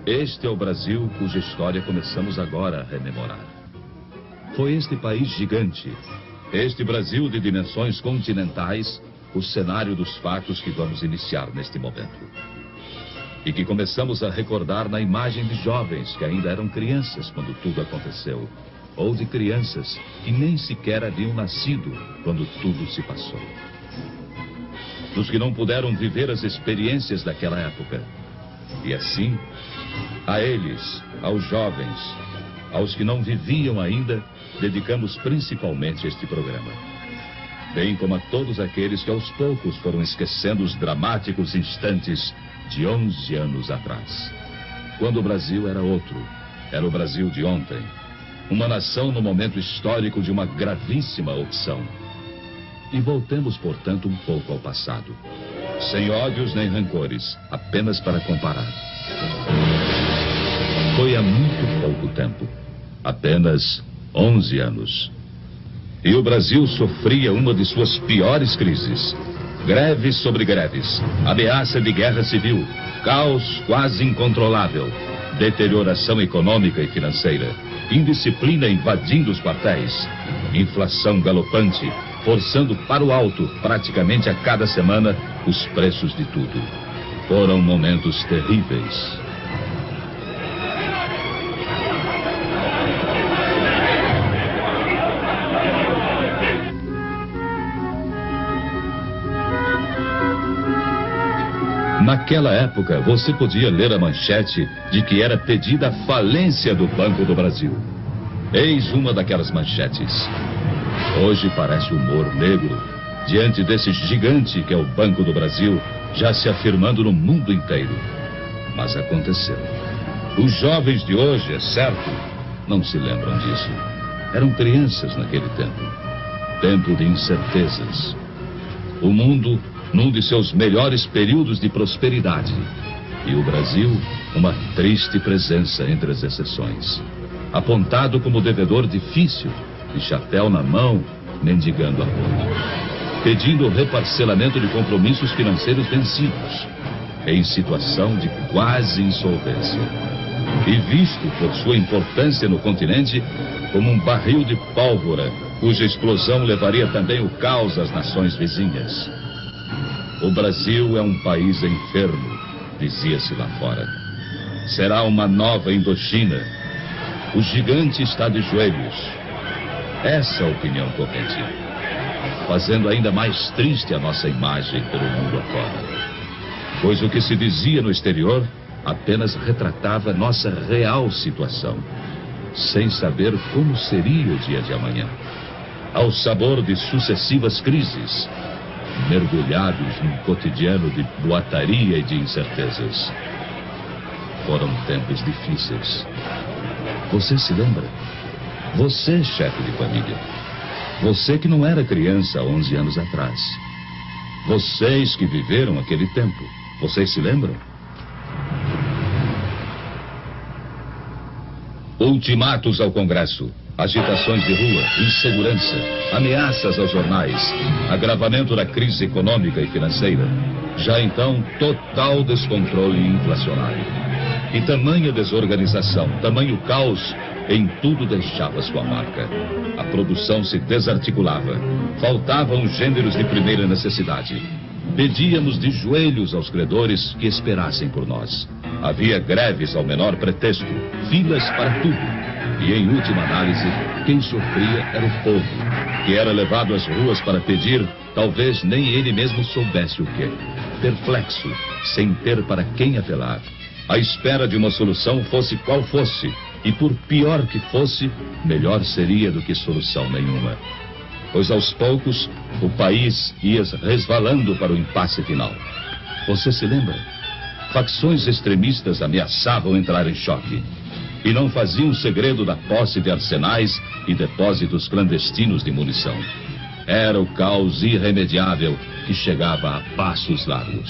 Este é o Brasil cuja história começamos agora a rememorar. Foi este país gigante, este Brasil de dimensões continentais, o cenário dos fatos que vamos iniciar neste momento. E que começamos a recordar na imagem de jovens que ainda eram crianças quando tudo aconteceu, ou de crianças que nem sequer haviam nascido quando tudo se passou. Dos que não puderam viver as experiências daquela época. E assim, a eles, aos jovens, aos que não viviam ainda, dedicamos principalmente este programa. Bem como a todos aqueles que aos poucos foram esquecendo os dramáticos instantes de 11 anos atrás. Quando o Brasil era outro, era o Brasil de ontem. Uma nação no momento histórico de uma gravíssima opção. E voltemos, portanto, um pouco ao passado. Sem ódios nem rancores, apenas para comparar. Foi há muito pouco tempo. Apenas 11 anos. E o Brasil sofria uma de suas piores crises. Greves sobre greves, ameaça de guerra civil, caos quase incontrolável, deterioração econômica e financeira, indisciplina invadindo os quartéis, inflação galopante, forçando para o alto, praticamente a cada semana, os preços de tudo. Foram momentos terríveis. Naquela época, você podia ler a manchete de que era pedida a falência do Banco do Brasil. Eis uma daquelas manchetes. Hoje parece humor negro, diante desse gigante que é o Banco do Brasil, já se afirmando no mundo inteiro. Mas aconteceu. Os jovens de hoje, é certo, não se lembram disso. Eram crianças naquele tempo. Tempo de incertezas. O mundo num de seus melhores períodos de prosperidade. E o Brasil, uma triste presença entre as exceções. Apontado como devedor difícil, de chapéu na mão, mendigando apoio. Pedindo o reparcelamento de compromissos financeiros vencidos. Em situação de quase insolvência. E visto por sua importância no continente como um barril de pólvora, cuja explosão levaria também o caos às nações vizinhas. O Brasil é um país enfermo, dizia-se lá fora. Será uma nova Indochina. O gigante está de joelhos. Essa é a opinião corrente. Fazendo ainda mais triste a nossa imagem pelo mundo afora. Pois o que se dizia no exterior apenas retratava nossa real situação, sem saber como seria o dia de amanhã. Ao sabor de sucessivas crises, mergulhados num cotidiano de boataria e de incertezas. Foram tempos difíceis. Você se lembra? Você, chefe de família. Você que não era criança há 11 anos atrás. Vocês que viveram aquele tempo. Vocês se lembram? Ultimatos ao Congresso. Agitações de rua, insegurança, ameaças aos jornais, agravamento da crise econômica e financeira. Já então, total descontrole inflacionário. E tamanha desorganização, tamanho caos, em tudo deixava sua marca. A produção se desarticulava. Faltavam os gêneros de primeira necessidade. Pedíamos de joelhos aos credores que esperassem por nós. Havia greves ao menor pretexto, filas para tudo. E, em última análise, quem sofria era o povo, que era levado às ruas para pedir, talvez nem ele mesmo soubesse o quê. Perplexo, sem ter para quem apelar. À espera de uma solução fosse qual fosse, e por pior que fosse, melhor seria do que solução nenhuma. Pois aos poucos, o país ia resvalando para o impasse final. Você se lembra? Facções extremistas ameaçavam entrar em choque. E não faziam segredo da posse de arsenais e depósitos clandestinos de munição. Era o caos irremediável que chegava a passos largos.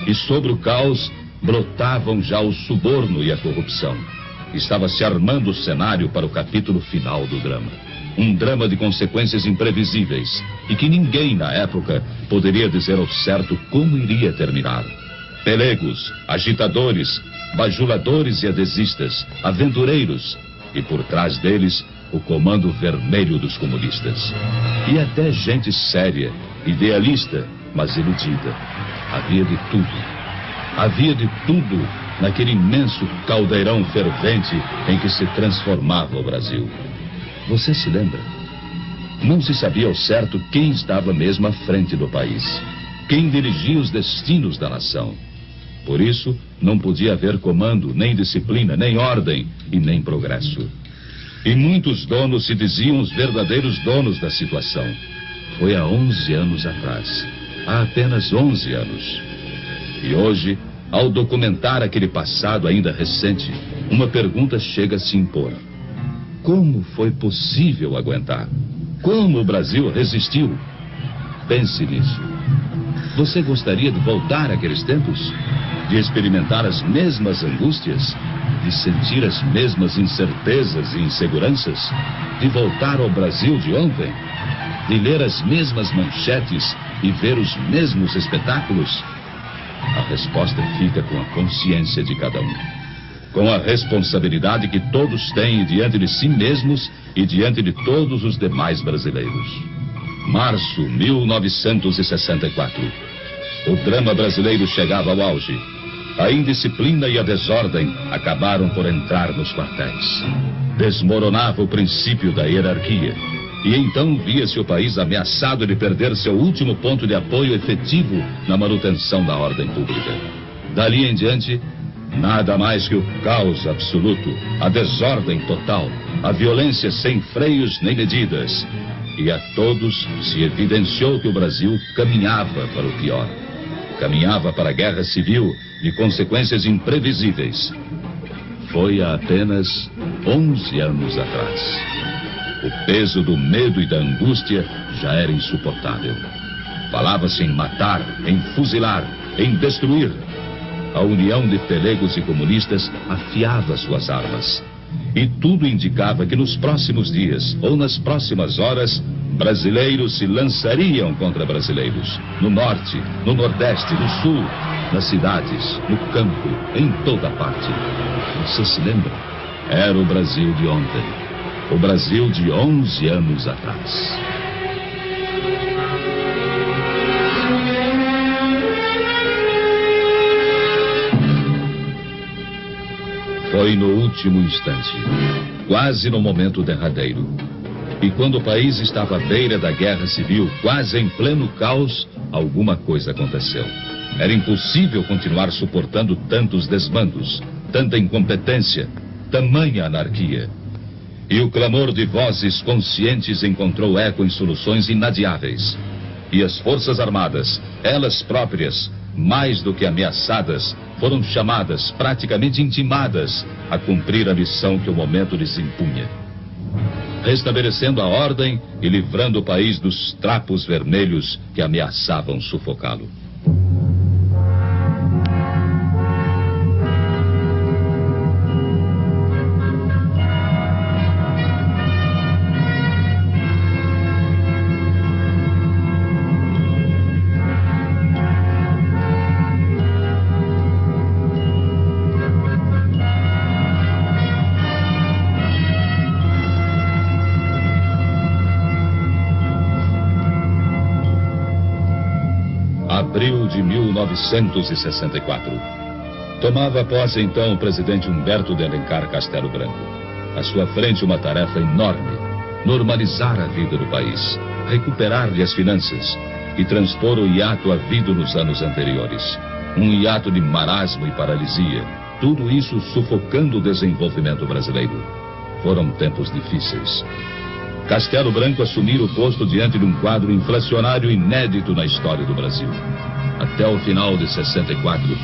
E sobre o caos brotavam já o suborno e a corrupção. Estava se armando o cenário para o capítulo final do drama. Um drama de consequências imprevisíveis e que ninguém na época poderia dizer ao certo como iria terminar. pelegos, agitadores, bajuladores e adesistas, aventureiros, e por trás deles o comando vermelho dos comunistas. E até gente séria, idealista, mas iludida. Havia de tudo. Havia de tudo naquele imenso caldeirão fervente em que se transformava o Brasil. Você se lembra? Não se sabia ao certo quem estava mesmo à frente do país, quem dirigia os destinos da nação. Por isso, não podia haver comando, nem disciplina, nem ordem e nem progresso. E muitos donos se diziam os verdadeiros donos da situação. Foi há 11 anos atrás. Há apenas 11 anos. E hoje, ao documentar aquele passado ainda recente, uma pergunta chega a se impor. Como foi possível aguentar? Como o Brasil resistiu? Pense nisso. Você gostaria de voltar àqueles tempos? De experimentar as mesmas angústias? De sentir as mesmas incertezas e inseguranças? De voltar ao Brasil de ontem? De ler as mesmas manchetes e ver os mesmos espetáculos? A resposta fica com a consciência de cada um. Com a responsabilidade que todos têm diante de si mesmos e diante de todos os demais brasileiros. Março 1964. O drama brasileiro chegava ao auge. A indisciplina e a desordem acabaram por entrar nos quartéis. Desmoronava o princípio da hierarquia. E então via-se o país ameaçado de perder seu último ponto de apoio efetivo na manutenção da ordem pública. Dali em diante, nada mais que o caos absoluto, a desordem total, a violência sem freios nem medidas. E a todos se evidenciou que o Brasil caminhava para o pior. Caminhava para a guerra civil de consequências imprevisíveis. Foi há apenas 11 anos atrás. O peso do medo e da angústia já era insuportável. Falava-se em matar, em fuzilar, em destruir. A união de pelegos e comunistas afiava suas armas. E tudo indicava que nos próximos dias, ou nas próximas horas, brasileiros se lançariam contra brasileiros. No norte, no nordeste, no sul, nas cidades, no campo, em toda parte. Você se lembra? Era o Brasil de ontem. O Brasil de 11 anos atrás. Foi no último instante, quase no momento derradeiro. E quando o país estava à beira da guerra civil, quase em pleno caos, alguma coisa aconteceu. Era impossível continuar suportando tantos desmandos, tanta incompetência, tamanha anarquia. E o clamor de vozes conscientes encontrou eco em soluções inadiáveis. E as Forças Armadas, elas próprias, mais do que ameaçadas, foram chamadas, praticamente intimadas, a cumprir a missão que o momento lhes impunha. Restabelecendo a ordem e livrando o país dos trapos vermelhos que ameaçavam sufocá-lo. Abril de 1964. Tomava posse então o presidente Humberto de Alencar Castelo Branco. À sua frente uma tarefa enorme: normalizar a vida do país, recuperar-lhe as finanças e transpor o hiato havido nos anos anteriores. Um hiato de marasmo e paralisia, tudo isso sufocando o desenvolvimento brasileiro. Foram tempos difíceis. Castelo Branco assumira o posto diante de um quadro inflacionário inédito na história do Brasil. Até o final de 64,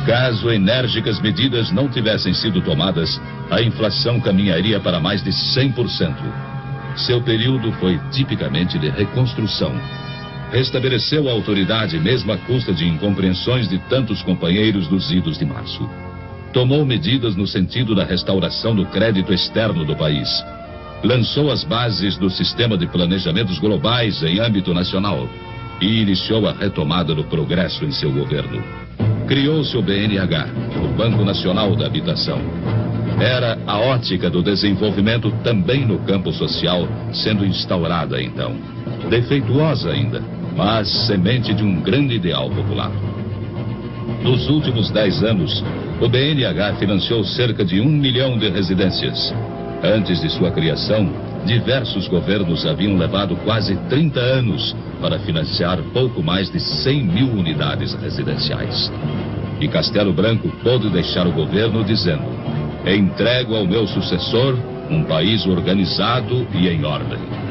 caso enérgicas medidas não tivessem sido tomadas, a inflação caminharia para mais de 100%. Seu período foi tipicamente de reconstrução. Restabeleceu a autoridade mesmo à custa de incompreensões de tantos companheiros dos idos de março. Tomou medidas no sentido da restauração do crédito externo do país. Lançou as bases do sistema de planejamentos globais em âmbito nacional e iniciou a retomada do progresso em seu governo. criou-se o BNH, o Banco Nacional da Habitação. Era a ótica do desenvolvimento também no campo social sendo instaurada então. Defeituosa ainda, mas semente de um grande ideal popular. Nos últimos 10 anos, o BNH financiou cerca de 1 milhão de residências. Antes de sua criação, diversos governos haviam levado quase 30 anos para financiar pouco mais de 100 mil unidades residenciais. E Castelo Branco pôde deixar o governo dizendo: entrego ao meu sucessor um país organizado e em ordem.